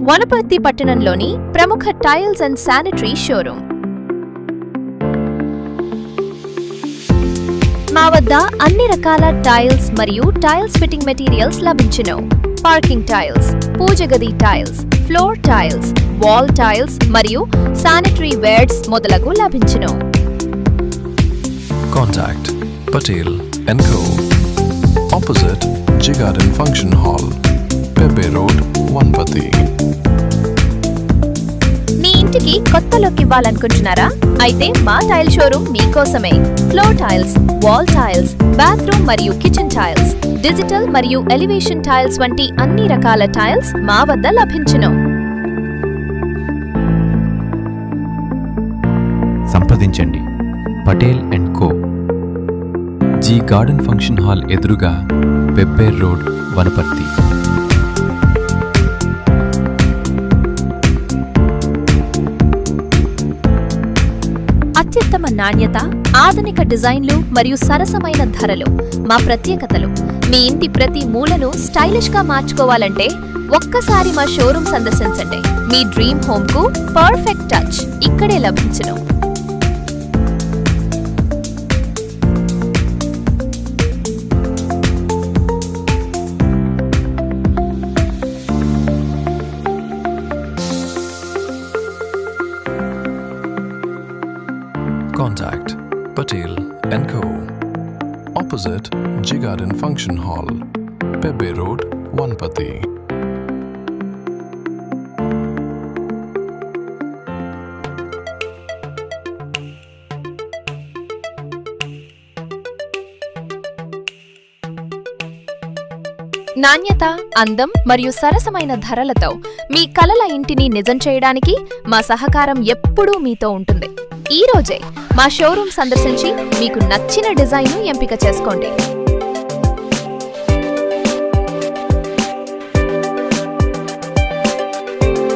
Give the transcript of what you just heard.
వనపర్తి పట్టణంలోని ప్రముఖ tiles and sanitary showroom. మా వద్ద అన్ని రకాల టైల్స్ మరియు టైల్స్ ఫిట్టింగ్ మెటీరియల్స్ లభించును. పార్కింగ్ టైల్స్, పూజ గది tiles, floor tiles, wall tiles మరియు శానిటరీ వేర్స్ మొదలగు లభించును. Contact Patel & Co. Opposite J Garden Function Hall, Pepe Road, Vanpati. మీ ఇంటికి కొత్త లుక్ ఇవ్వాలనుకుంటున్నారా? అయితే మా టైల్ షోరూమ్ మీకోసమే. Floor tiles, wall tiles, bathroom మరియు కిచెన్ టైల్స్, డిజిటల్ మరియు ఎలివేషన్ టైల్స్ వంటి అన్ని రకాల టైల్స్ మా వద్ద లభించును. సంప్రదించండి పటేల్ & కో, జీ గార్డెన్ ఫంక్షన్ హాల్ ఎదురుగా, పెబ్బేర్ రోడ్, వనపర్తి. అత్యుత్తమ నాణ్యత, ఆధునిక డిజైన్లు మరియు సరసమైన ధరలు మా ప్రత్యేకతలు. మీ ఇంటి ప్రతి మూలను స్టైలిష్ గా మార్చుకోవాలంటే ఒక్కసారి మా షోరూమ్ సందర్శించండి. మీ డ్రీమ్ హోమ్ కు పర్ఫెక్ట్ టచ్ ఇక్కడే లభించును. Contact Patel & Co. Opposite J Garden Function Hall, Pepe Road, Vanpati. నాణ్యత, అందం మరియు సరసమైన ధరలతో మీ కలల ఇంటిని నిజం చేయడానికి మా సహకారం ఎప్పుడూ మీతో ఉంటుంది. ఈ రోజే మా షోరూమ్ సందర్శించి మీకు నచ్చిన డిజైన్ను ఎంపిక చేసుకోండి.